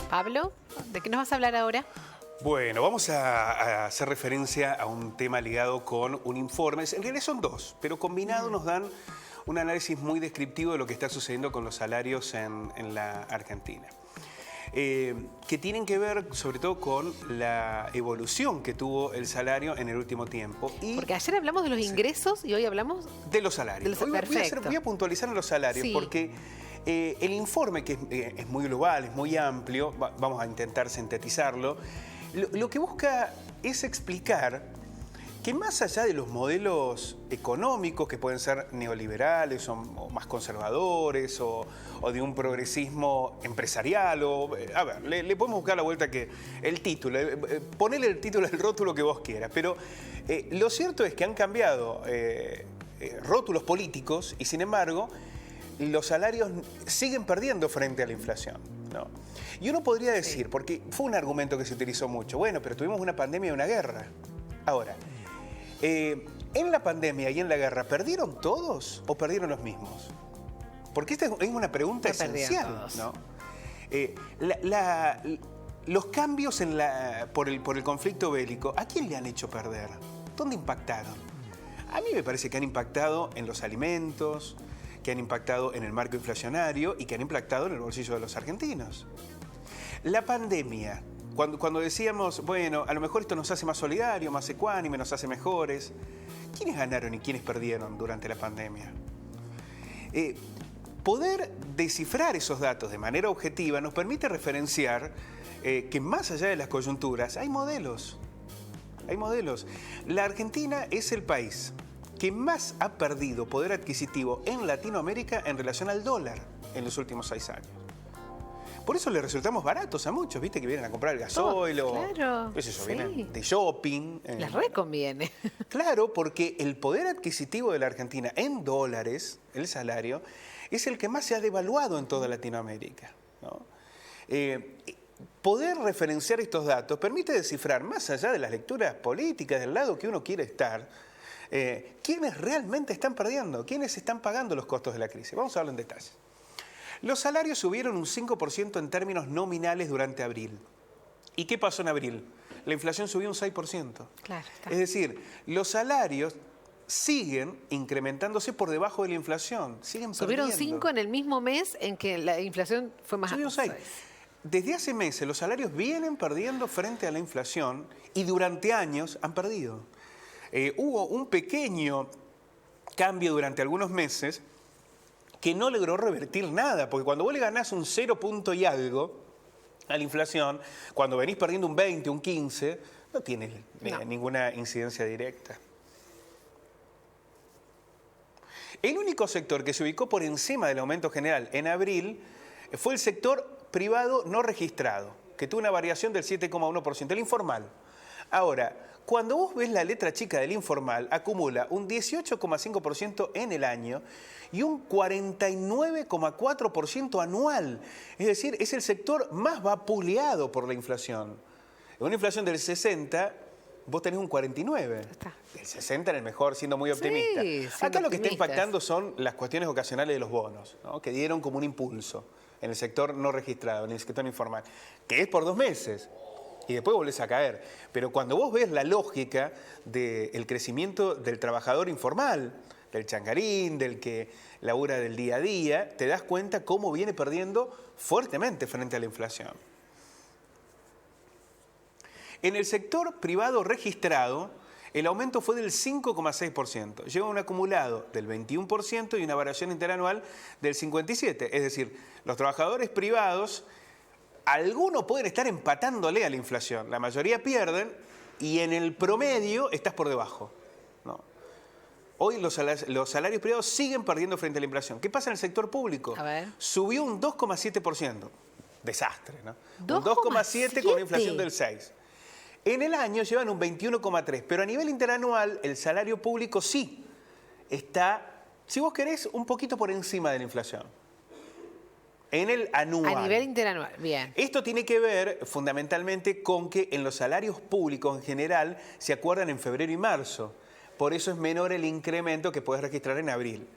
Pablo, ¿de qué nos vas a hablar ahora? Bueno, vamos a hacer referencia a un tema ligado con un informe. En realidad son dos, pero combinados nos dan un análisis muy descriptivo de lo que está sucediendo con los salarios en la Argentina. Que tienen que ver sobre todo con la evolución que tuvo el salario en el último tiempo. Porque ayer hablamos de los ingresos y hoy hablamos de los salarios. Hoy voy a puntualizar en los salarios porque el informe, que es muy global, es muy amplio, vamos a intentar sintetizarlo, lo que busca es explicar que más allá de los modelos económicos que pueden ser neoliberales o más conservadores o de un progresismo empresarial a ver, le podemos buscar la vuelta que el título, ponele el título, el rótulo que vos quieras, pero lo cierto es que han cambiado rótulos políticos y sin embargo los salarios siguen perdiendo frente a la inflación, ¿no? Y uno podría decir, porque fue un argumento que se utilizó mucho, bueno, pero tuvimos una pandemia y una guerra. Ahora, en la pandemia y en la guerra, ¿perdieron todos o perdieron los mismos? Porque esta es una pregunta esencial, ¿no? Los cambios por el conflicto bélico, ¿a quién le han hecho perder? ¿Dónde impactaron? A mí me parece que han impactado en los alimentos, que han impactado en el marco inflacionario y que han impactado en el bolsillo de los argentinos. La pandemia, cuando decíamos, bueno, a lo mejor esto nos hace más solidarios, más ecuánime, nos hace mejores, ¿quiénes ganaron y quiénes perdieron durante la pandemia? Poder descifrar esos datos de manera objetiva nos permite referenciar que más allá de las coyunturas hay modelos. Hay modelos. La Argentina es el país que más ha perdido poder adquisitivo en Latinoamérica en relación al dólar en los últimos 6 años. Por eso le resultamos baratos a muchos, ¿viste? Que vienen a comprar el gasoil claro, vienen de shopping. Les reconviene. Claro, porque el poder adquisitivo de la Argentina en dólares, el salario, es el que más se ha devaluado en toda Latinoamérica, ¿no? Poder referenciar estos datos permite descifrar, más allá de las lecturas políticas, del lado que uno quiere estar, quiénes realmente están perdiendo, quiénes están pagando los costos de la crisis. Vamos a hablar en detalle. Los salarios subieron un 5% en términos nominales durante abril. ¿Y qué pasó en abril? La inflación subió un 6%. Claro, está. Es decir, los salarios siguen incrementándose por debajo de la inflación. Subieron 5 en el mismo mes en que la inflación fue más alta. Subieron 6. Desde hace meses los salarios vienen perdiendo frente a la inflación y durante años han perdido. Hubo un pequeño cambio durante algunos meses que no logró revertir nada, porque cuando vos le ganás un 0 punto y algo a la inflación, cuando venís perdiendo un 20, un 15, no tiene ninguna incidencia directa. El único sector que se ubicó por encima del aumento general en abril fue el sector privado no registrado, que tuvo una variación del 7,1%, el informal. Ahora, cuando vos ves la letra chica del informal, acumula un 18,5% en el año y un 49,4% anual. Es decir, es el sector más vapuleado por la inflación. En una inflación del 60, vos tenés un 49. El 60 en el mejor, siendo muy optimista. Acá lo que está impactando son las cuestiones ocasionales de los bonos, ¿no? Que dieron como un impulso en el sector no registrado, en el sector informal, que es por 2 meses. Y después volvés a caer. Pero cuando vos ves la lógica del crecimiento del trabajador informal, del changarín, del que labura del día a día, te das cuenta cómo viene perdiendo fuertemente frente a la inflación. En el sector privado registrado, el aumento fue del 5,6%. Lleva un acumulado del 21% y una variación interanual del 57%. Es decir, los trabajadores privados, algunos pueden estar empatándole a la inflación, la mayoría pierden y en el promedio estás por debajo, ¿no? Hoy los salarios privados siguen perdiendo frente a la inflación. ¿Qué pasa en el sector público? A ver. Subió un 2,7%. Desastre, ¿no? Un 2,7% con una inflación del 6%. En el año llevan un 21,3%, pero a nivel interanual el salario público sí está, si vos querés, un poquito por encima de la inflación. En el anual. A nivel interanual, bien. Esto tiene que ver fundamentalmente con que en los salarios públicos en general se acuerdan en febrero y marzo. Por eso es menor el incremento que puedes registrar en abril.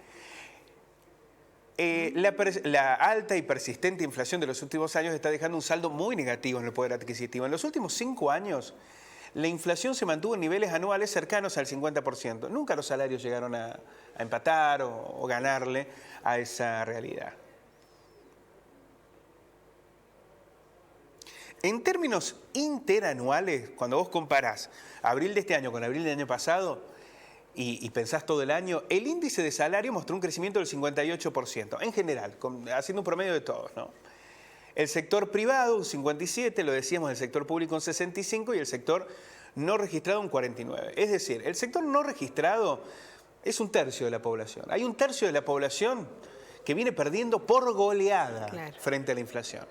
La alta y persistente inflación de los últimos años está dejando un saldo muy negativo en el poder adquisitivo. En los últimos 5 años, la inflación se mantuvo en niveles anuales cercanos al 50%. Nunca los salarios llegaron a empatar o ganarle a esa realidad. En términos interanuales, cuando vos comparás abril de este año con abril del año pasado, y pensás todo el año, el índice de salario mostró un crecimiento del 58%, en general, haciendo un promedio de todos, ¿no? El sector privado, un 57%, lo decíamos, el sector público, un 65%, y el sector no registrado, un 49%. Es decir, el sector no registrado es un tercio de la población. Hay un tercio de la población que viene perdiendo por goleada frente a la inflación.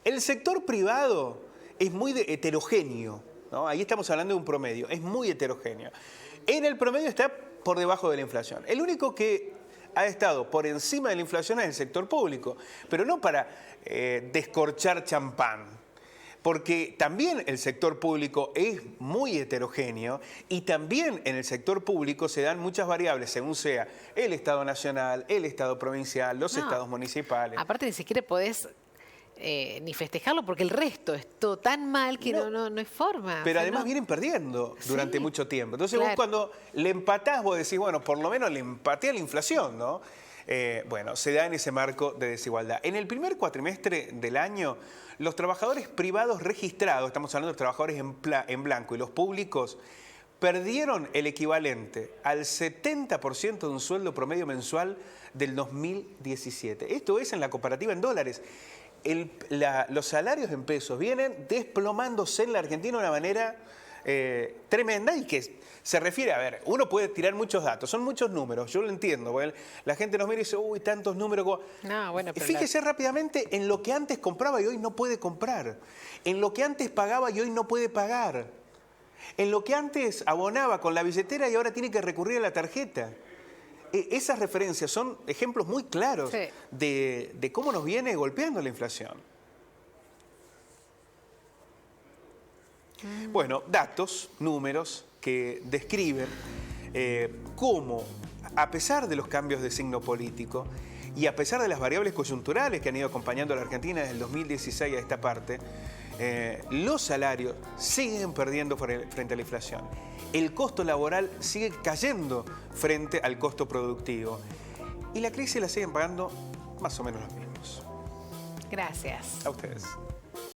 El sector privado es muy heterogéneo, ¿no? Ahí estamos hablando de un promedio, es muy heterogéneo. En el promedio está por debajo de la inflación. El único que ha estado por encima de la inflación es el sector público, pero no para descorchar champán, porque también el sector público es muy heterogéneo y también en el sector público se dan muchas variables según sea el Estado nacional, el Estado provincial, los estados municipales. Aparte ni siquiera podés ni festejarlo porque el resto es todo tan mal que no hay forma. Pero además vienen perdiendo durante mucho tiempo. Entonces vos cuando le empatás, vos decís, bueno, por lo menos le empaté a la inflación, ¿no? Bueno, se da en ese marco de desigualdad. En el primer cuatrimestre del año, los trabajadores privados registrados, estamos hablando de trabajadores en blanco, y los públicos, perdieron el equivalente al 70% de un sueldo promedio mensual del 2017. Esto es en la comparativa en dólares. Los salarios en pesos vienen desplomándose en la Argentina de una manera tremenda y que se refiere, a ver, uno puede tirar muchos datos, son muchos números, yo lo entiendo, porque la gente nos mira y dice, uy, tantos números. No, bueno, pero fíjese rápidamente en lo que antes compraba y hoy no puede comprar, en lo que antes pagaba y hoy no puede pagar, en lo que antes abonaba con la billetera y ahora tiene que recurrir a la tarjeta. Esas referencias son ejemplos muy claros de cómo nos viene golpeando la inflación. Bueno, datos, números que describen cómo, a pesar de los cambios de signo político y a pesar de las variables coyunturales que han ido acompañando a la Argentina desde el 2016 a esta parte, los salarios siguen perdiendo frente a la inflación. El costo laboral sigue cayendo frente al costo productivo. Y la crisis la siguen pagando más o menos los mismos. Gracias. A ustedes.